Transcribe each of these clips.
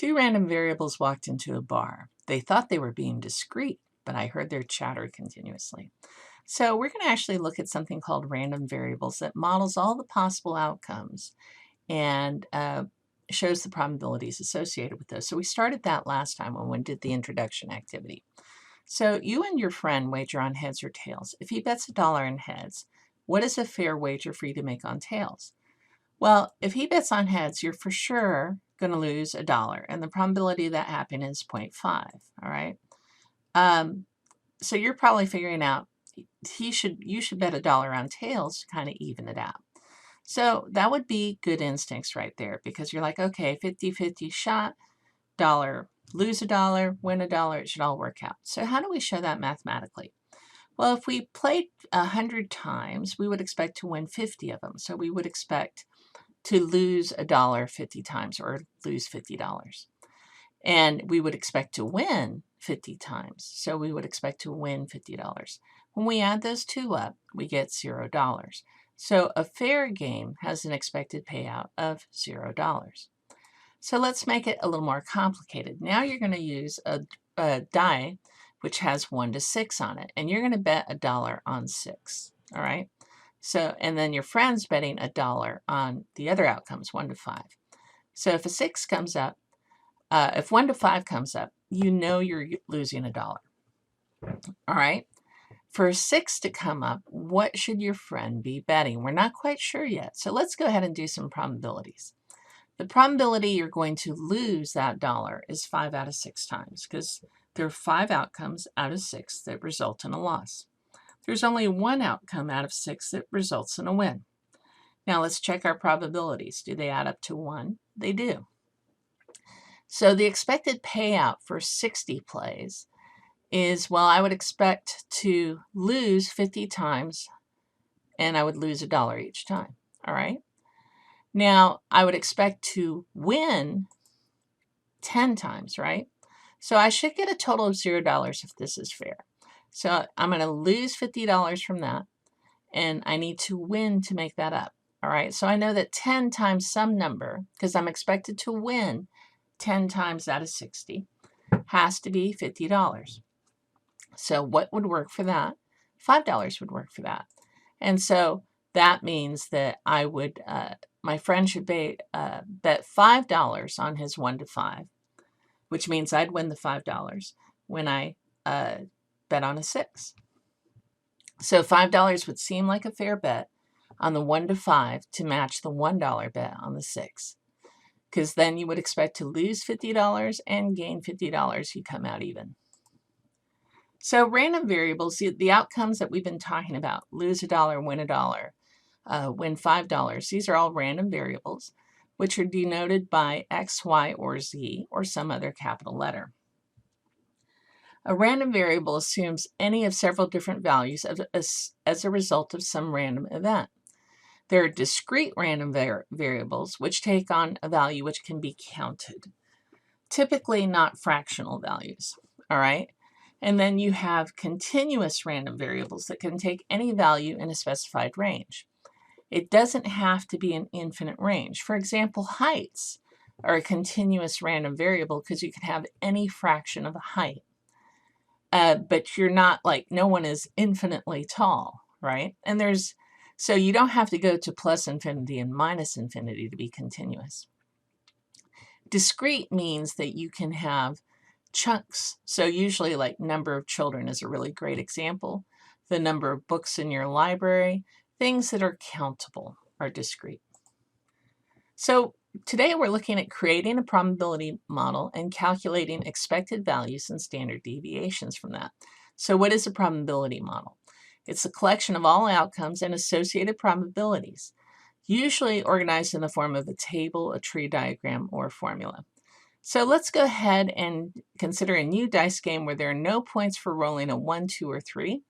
Two random variables walked into a bar. They thought they were being discreet, but I heard their chatter continuously. So we're going to actually look at something called random variables that models all the possible outcomes and shows the probabilities associated with those. So we started that last time when we did the introduction activity. So you and your friend wager on heads or tails. If he bets $1 in heads, what is a fair wager for you to make on tails? Well, if he bets on heads, you're for sure going to lose $1, and the probability of that happening is 0.5. All right. So you're probably figuring out you should bet $1 on tails to kind of even it out. So that would be good instincts right there, because you're like, okay, 50-50 shot, dollar, lose $1, win $1, it should all work out. So how do we show that mathematically? Well, if we played 100 times, we would expect to win 50 of them. So we would expect to lose $1 50 times, or lose $50. And we would expect to win 50 times. So we would expect to win $50. When we add those two up, we get $0. So a fair game has an expected payout of $0. So let's make it a little more complicated. Now you're going to use a die which has 1 to 6 on it, and you're going to bet $1 on 6. All right. So, and then your friend's betting $1 on the other outcomes, 1 to 5. So if a 6 comes up, if 1 to 5 comes up, you know you're losing $1. All right. For a 6 to come up, what should your friend be betting? We're not quite sure yet. So let's go ahead and do some probabilities. The probability you're going to lose that $1 is 5 out of 6 times, because there are 5 outcomes out of 6 that result in a loss. There's only 1 outcome out of 6 that results in a win. Now let's check our probabilities. Do they add up to 1? They do. So the expected payout for 60 plays is, well, I would expect to lose 50 times, and I would lose $1 each time. All right. Now I would expect to win 10 times, right? So I should get a total of $0 if this is fair. So I'm going to lose $50 from that, and I need to win to make that up. All right. So I know that 10 times some number, because I'm expected to win 10 times out of 60, has to be $50. So what would work for that? $5 would work for that. And so that means that I would, my friend should bet $5 on his 1 to 5, which means I'd win the $5 when I bet on a 6. So $5 would seem like a fair bet on the 1 to 5 to match the $1 bet on the 6, because then you would expect to lose $50 and gain $50. You come out even. So random variables, the outcomes that we've been talking about, lose $1, win $1, win $5, these are all random variables, which are denoted by X, Y, or Z, or some other capital letter. A random variable assumes any of several different values as a result of some random event. There are discrete random variables which take on a value which can be counted, typically not fractional values. All right. And then you have continuous random variables that can take any value in a specified range. It doesn't have to be an infinite range. For example, heights are a continuous random variable because you can have any fraction of a height. But you're not, like, no one is infinitely tall, right? And so you don't have to go to plus infinity and minus infinity to be continuous. Discrete means that you can have chunks. So usually, like, number of children is a really great example. The number of books in your library, things that are countable are discrete. So today we're looking at creating a probability model and calculating expected values and standard deviations from that. So what is a probability model? It's a collection of all outcomes and associated probabilities, usually organized in the form of a table, a tree diagram, or a formula. So let's go ahead and consider a new dice game where there are no points for rolling a 1, 2, or 3,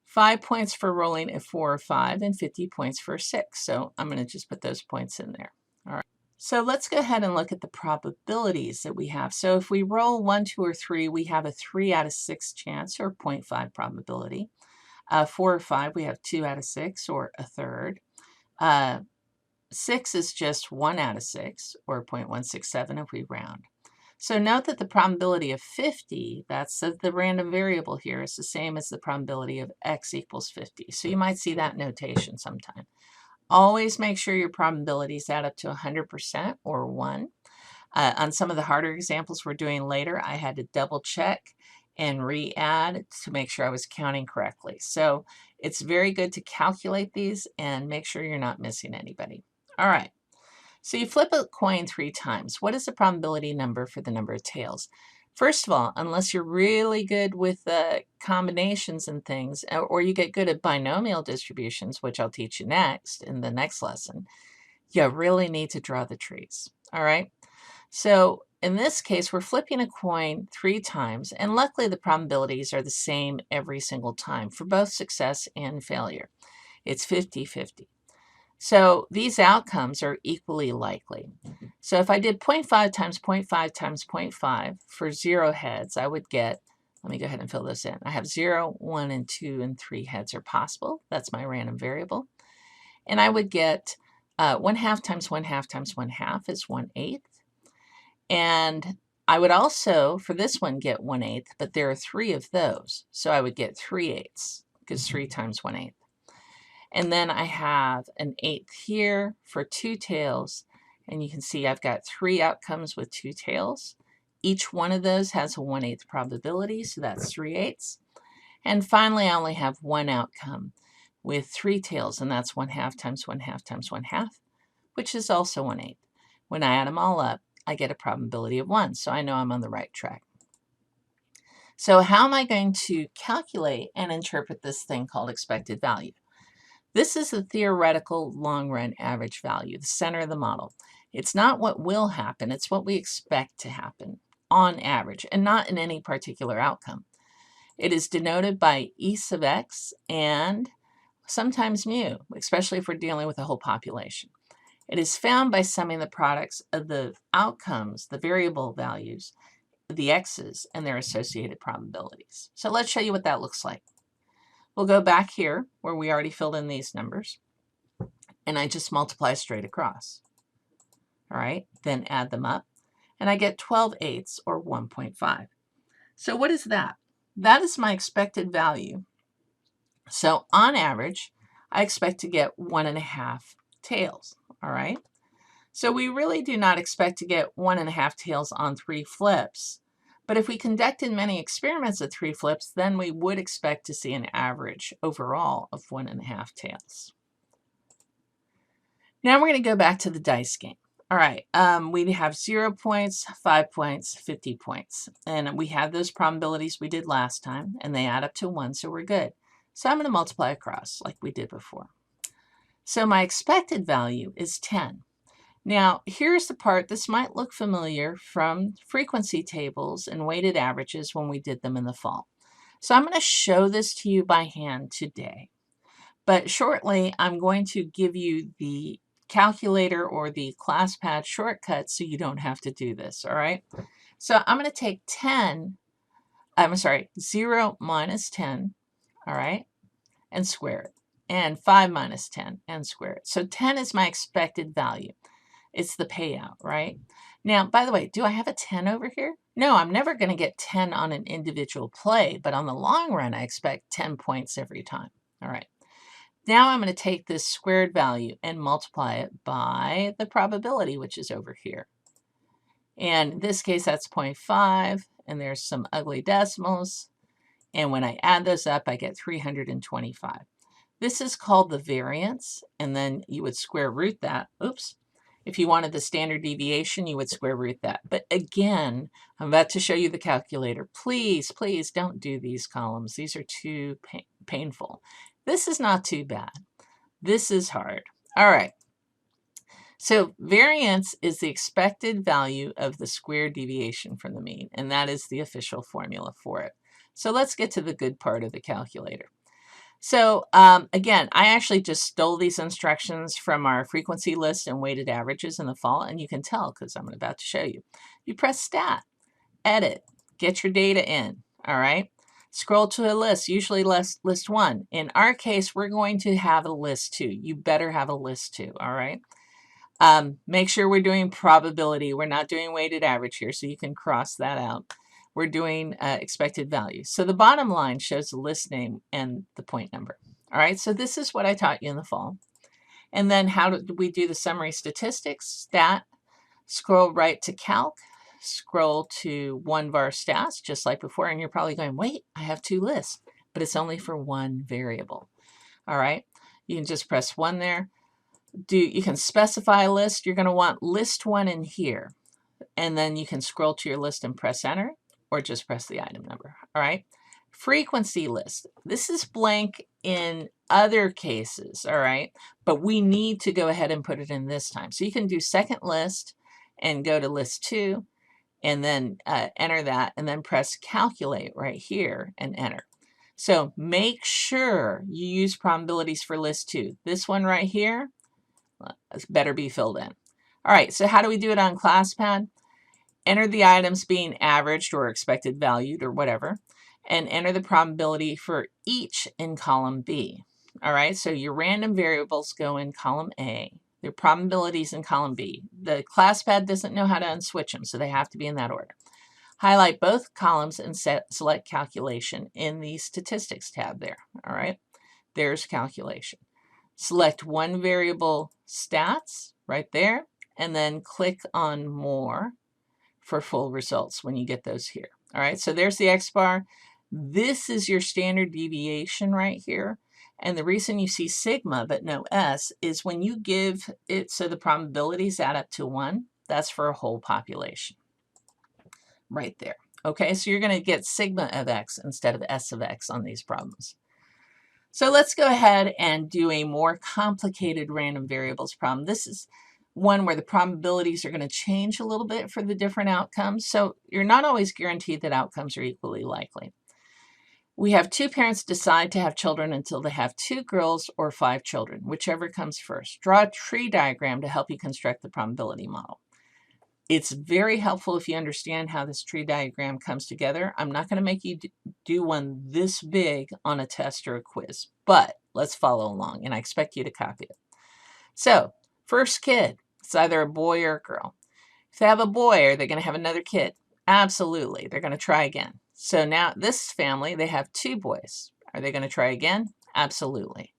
5 points for rolling a 4 or 5, and 50 points for a 6. So I'm going to just put those points in there. All right. So let's go ahead and look at the probabilities that we have. So if we roll 1, 2, or 3, we have a 3 out of 6 chance, or 0.5 probability. 4 or 5, we have 2 out of 6, or a third. 6 is just 1 out of 6, or 0.167 if we round. So note that the probability of 50, that's the random variable here, is the same as the probability of x equals 50. So you might see that notation sometime. Always make sure your probabilities add up to 100% or 1. On some of the harder examples we're doing later, I had to double check and re-add to make sure I was counting correctly. So it's very good to calculate these and make sure you're not missing anybody. All right. So you flip a coin 3 times. What is the probability number for the number of tails? First of all, unless you're really good with combinations and things, or you get good at binomial distributions, which I'll teach you next in the next lesson, you really need to draw the trees. All right. So in this case, we're flipping a coin 3 times, and luckily the probabilities are the same every single time for both success and failure. It's 50-50. So these outcomes are equally likely. So if I did 0.5 times 0.5 times 0.5 for 0 heads, I would get, let me go ahead and fill this in. I have 0, 1, and 2, and 3 heads are possible. That's my random variable. And I would get 1/2 times 1/2 times 1/2 is 1/8. And I would also, for this one, get 1/8, but there are 3 of those. So I would get 3/8, because 3 times 1/8. And then I have an 1/8 here for 2 tails. And you can see I've got 3 outcomes with 2 tails. Each one of those has a 1/8 probability, so that's 3/8. And finally, I only have 1 outcome with 3 tails, and that's 1/2 times 1/2 times 1/2, which is also 1/8. When I add them all up, I get a probability of 1, so I know I'm on the right track. So how am I going to calculate and interpret this thing called expected value? This is the theoretical long-run average value, the center of the model. It's not what will happen, it's what we expect to happen on average, and not in any particular outcome. It is denoted by E sub x and sometimes mu, especially if we're dealing with a whole population. It is found by summing the products of the outcomes, the variable values, the x's, and their associated probabilities. So let's show you what that looks like. We'll go back here where we already filled in these numbers, and I just multiply straight across. All right, then add them up, and I get 12/8 or 1.5. So what is that? That is my expected value. So on average, I expect to get 1.5 tails. All right, so we really do not expect to get 1.5 tails on 3 flips. But if we conducted many experiments at 3 flips, then we would expect to see an average overall of 1.5 tails. Now we're going to go back to the dice game. All right, we have 0 points, 5 points, 50 points. And we have those probabilities we did last time, and they add up to 1, so we're good. So I'm going to multiply across like we did before. So my expected value is 10. Now, here's the part, this might look familiar from frequency tables and weighted averages when we did them in the fall. So I'm going to show this to you by hand today. But shortly, I'm going to give you the calculator or the ClassPad shortcut so you don't have to do this, all right? So I'm going to take 0 minus 10, all right, and square it. And 5 minus 10 and square it. So 10 is my expected value. It's the payout, right? Now, by the way, do I have a 10 over here? No, I'm never going to get 10 on an individual play, but on the long run, I expect 10 points every time. All right. Now I'm going to take this squared value and multiply it by the probability, which is over here. And in this case, that's 0.5, and there's some ugly decimals. And when I add those up, I get 325. This is called the variance, and then you would square root that. Oops. If you wanted the standard deviation, you would square root that. But again, I'm about to show you the calculator. Please, please don't do these columns. These are too painful. This is not too bad. This is hard. All right. So variance is the expected value of the squared deviation from the mean, and that is the official formula for it. So let's get to the good part of the calculator. So again, I actually just stole these instructions from our frequency list and weighted averages in the fall, and you can tell because I'm about to show you. You press Stat, Edit, get your data in, all right? Scroll to a list, usually list 1. In our case, we're going to have a list 2. You better have a list 2, all right? Make sure we're doing probability. We're not doing weighted average here, so you can cross that out. We're doing expected value. So the bottom line shows the list name and the point number. All right, so this is what I taught you in the fall. And then how do we do the summary statistics? Stat, scroll right to calc, scroll to one var stats, just like before, and you're probably going, wait, I have two lists, but it's only for one variable. All right, you can just press 1 there. You can specify a list. You're going to want list 1 in here, and then you can scroll to your list and press enter, or just press the item number. All right, frequency list. This is blank in other cases, all right, but we need to go ahead and put it in this time. So you can do second list and go to list 2 and then enter that, and then press calculate right here and enter. So make sure you use probabilities for list 2. This one right here better be filled in. All right, so how do we do it on ClassPad? Enter the items being averaged or expected valued or whatever, and enter the probability for each in column B. All right, so your random variables go in column A. Their probabilities in column B. The ClassPad doesn't know how to unswitch them, so they have to be in that order. Highlight both columns and select calculation in the statistics tab there. All right, there's calculation. Select one variable stats right there, and then click on more for full results when you get those here. All right, so there's the X bar. This is your standard deviation right here. And the reason you see sigma but no S is when you give it so the probabilities add up to 1, that's for a whole population. Right there. Okay, so you're going to get sigma of X instead of S of X on these problems. So let's go ahead and do a more complicated random variables problem. This is one where the probabilities are going to change a little bit for the different outcomes. So you're not always guaranteed that outcomes are equally likely. We have 2 parents decide to have children until they have 2 girls or 5 children, whichever comes first. Draw a tree diagram to help you construct the probability model. It's very helpful if you understand how this tree diagram comes together. I'm not going to make you do one this big on a test or a quiz, but let's follow along, and I expect you to copy it. So, first kid, it's either a boy or a girl. If they have a boy, are they going to have another kid? Absolutely. They're going to try again. So now this family, they have 2 boys. Are they going to try again? Absolutely.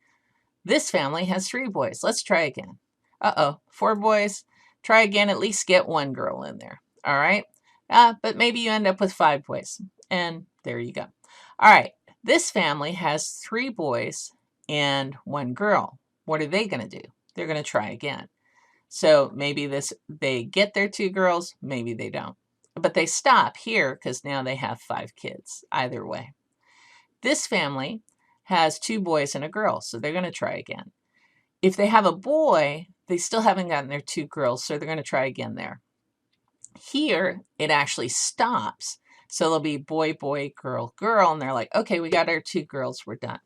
This family has 3 boys. Let's try again. Uh-oh, 4 boys. Try again, at least get 1 girl in there. All right. But maybe you end up with 5 boys. And there you go. All right. This family has 3 boys and 1 girl. What are they going to do? They're going to try again. So maybe they get their 2 girls, maybe they don't. But they stop here because now they have 5 kids, either way. This family has 2 boys and a girl, so they're going to try again. If they have a boy, they still haven't gotten their 2 girls, so they're going to try again there. Here, it actually stops. So there'll be boy, boy, girl, girl, and they're like, okay, we got our 2 girls, we're done.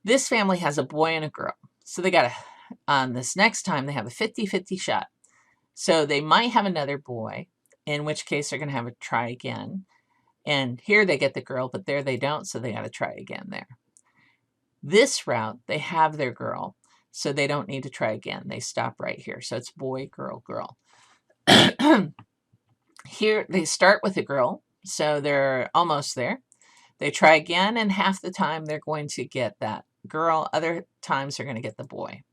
This family has a boy and a girl. So they got on this next time, they have a 50-50 shot. So they might have another boy, in which case they're going to have a try again. And here they get the girl, but there they don't, so they got to try again there. This route, they have their girl, so they don't need to try again. They stop right here. So it's boy, girl, girl. Here, they start with a girl, so they're almost there. They try again, and half the time they're going to get that girl. Other times they're going to get the boy.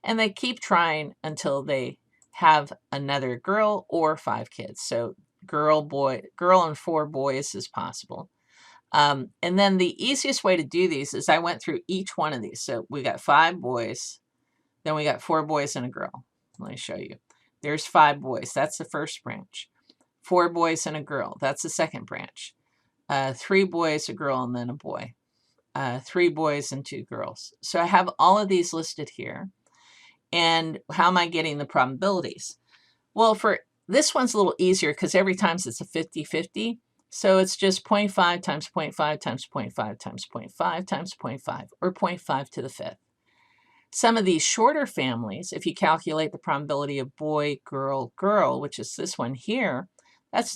And they keep trying until they have another girl or 5 kids. So girl, boy, girl and 4 boys is possible. And then the easiest way to do these is I went through each one of these. So we got 5 boys, then we got 4 boys and a girl. Let me show you. There's 5 boys. That's the first branch. 4 boys and a girl. That's the second branch. 3 boys, a girl, and then a boy. 3 boys and 2 girls. So I have all of these listed here. And how am I getting the probabilities? Well, for this one's a little easier because every time it's a 50-50. So it's just 0.5 times 0.5 times 0.5 times 0.5 times 0.5, or 0.5 to the 5th. Some of these shorter families, if you calculate the probability of boy, girl, girl, which is this one here,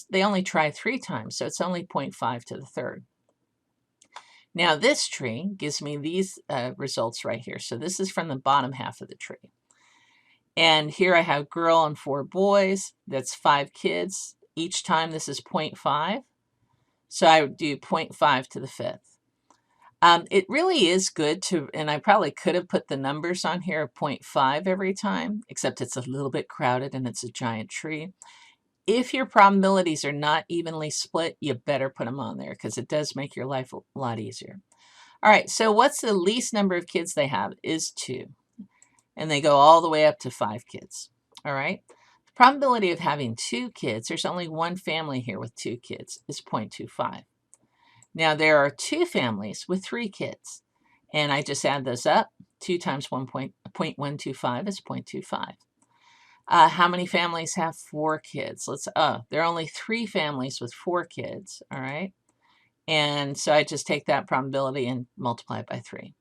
they only try 3 times, so it's only 0.5 to the 3rd. Now this tree gives me these results right here. So this is from the bottom half of the tree. And here I have girl and 4 boys. That's 5 kids. Each time this is 0.5. So I would do 0.5 to the 5th. It really is good to, and I probably could have put the numbers on here of 0.5 every time, except it's a little bit crowded and it's a giant tree. If your probabilities are not evenly split, you better put them on there because it does make your life a lot easier. All right, so what's the least number of kids they have is 2. And they go all the way up to 5 kids. All right. The probability of having 2 kids, there's only one family here with 2 kids, is 0.25. Now there are 2 families with 3 kids. And I just add those up. 2 times 1.125 is 0.25. How many families have 4 kids? There are only 3 families with 4 kids. All right. And so I just take that probability and multiply it by 3.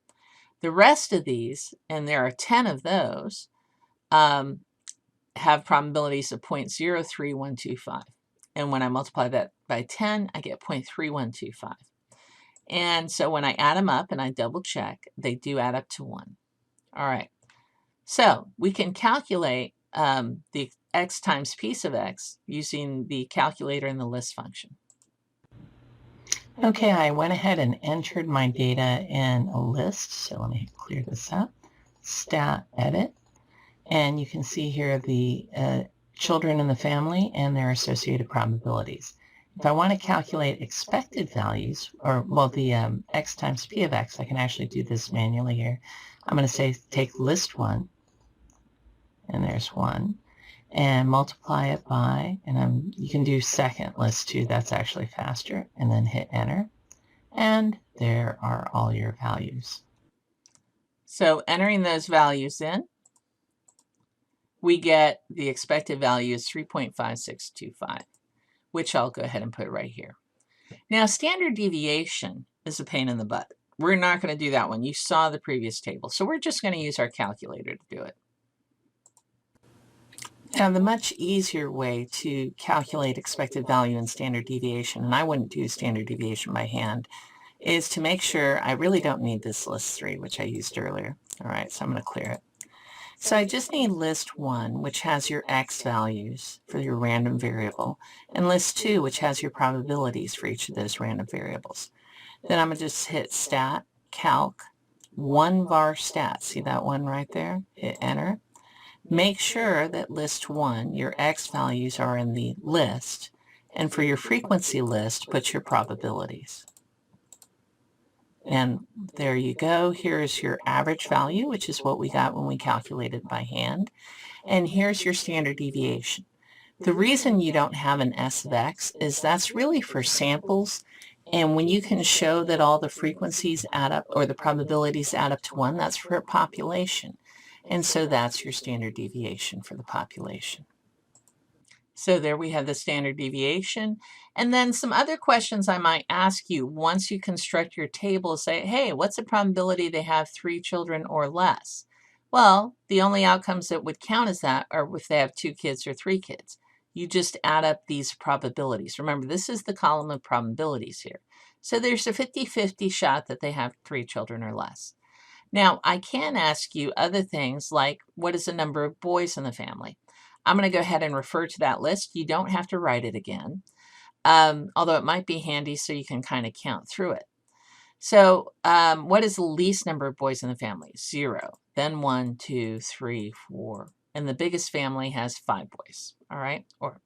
The rest of these, and there are 10 of those, have probabilities of 0.03125. And when I multiply that by 10, I get 0.3125. And so when I add them up and I double check, they do add up to 1. All right. So we can calculate the x times p sub x using the calculator and the list function. Okay, I went ahead and entered my data in a list. So let me clear this up. Stat edit. And you can see here the children in the family and their associated probabilities. If I want to calculate expected values, or well, the x times p of x, I can actually do this manually here. I'm going to say take list 1, and there's 1, and multiply it by, and you can do second list 2, that's actually faster, and then hit enter, and there are all your values. So entering those values in, we get the expected value is 3.5625, which I'll go ahead and put right here. Now, standard deviation is a pain in the butt. We're not going to do that one. You saw the previous table, so we're just going to use our calculator to do it. Now, the much easier way to calculate expected value in standard deviation, and I wouldn't do standard deviation by hand, is to make sure I really don't need this list 3, which I used earlier. All right, so I'm going to clear it. So I just need list 1, which has your x values for your random variable, and list 2, which has your probabilities for each of those random variables. Then I'm going to just hit stat, calc, 1 var stat. See that one right there? Hit enter. Make sure that list 1, your x values are in the list, and for your frequency list, put your probabilities. And there you go. Here's your average value, which is what we got when we calculated by hand. And here's your standard deviation. The reason you don't have an S of X is that's really for samples. And when you can show that all the frequencies add up, or the probabilities add up to 1, that's for a population. And so that's your standard deviation for the population. So there we have the standard deviation. And then some other questions I might ask you once you construct your table, say, hey, what's the probability they have 3 children or less? Well, the only outcomes that would count as that are if they have 2 kids or 3 kids. You just add up these probabilities. Remember, this is the column of probabilities here. So there's a 50-50 shot that they have 3 children or less. Now, I can ask you other things like, what is the number of boys in the family? I'm going to go ahead and refer to that list. You don't have to write it again, although it might be handy so you can kind of count through it. So what is the least number of boys in the family? 0. Then 1, 2, 3, 4. And the biggest family has 5 boys, all right? Or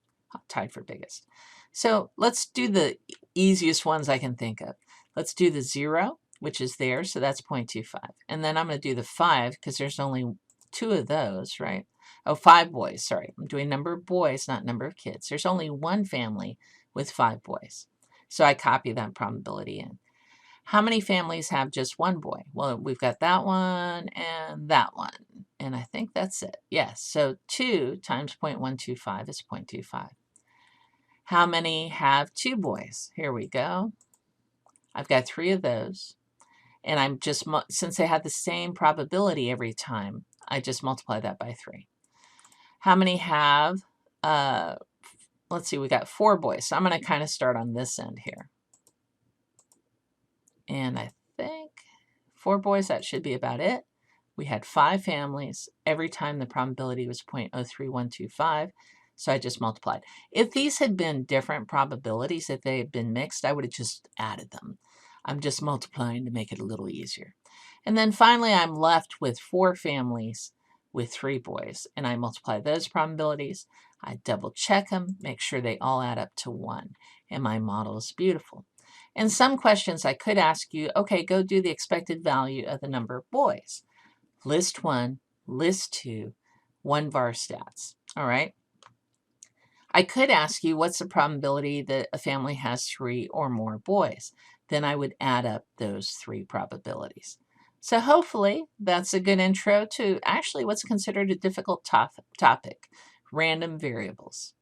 tied for biggest. So let's do the easiest ones I can think of. Let's do the 0, which is there, so that's 0.25. And then I'm going to do the 5 because there's only 2 of those, right? Oh, 5 boys, sorry. I'm doing number of boys, not number of kids. There's only one family with 5 boys. So I copy that probability in. How many families have just 1 boy? Well, we've got that one and that one. And I think that's it. Yes, so 2 times 0.125 is 0.25. How many have 2 boys? Here we go. I've got 3 of those. And I'm just, since they have the same probability every time, I just multiply that by 3. How many have, let's see, we got 4 boys. So I'm going to kind of start on this end here. And I think 4 boys, that should be about it. We had 5 families. Every time the probability was 0.03125, so I just multiplied. If these had been different probabilities, if they had been mixed, I would have just added them. I'm just multiplying to make it a little easier. And then finally, I'm left with 4 families with 3 boys, and I multiply those probabilities. I double check them, make sure they all add up to 1, and my model is beautiful. In some questions, I could ask you, okay, go do the expected value of the number of boys. List 1, list 2, 1 var stats. All right. I could ask you, what's the probability that a family has 3 or more boys? Then I would add up those 3 probabilities. So hopefully that's a good intro to actually what's considered a difficult topic, random variables.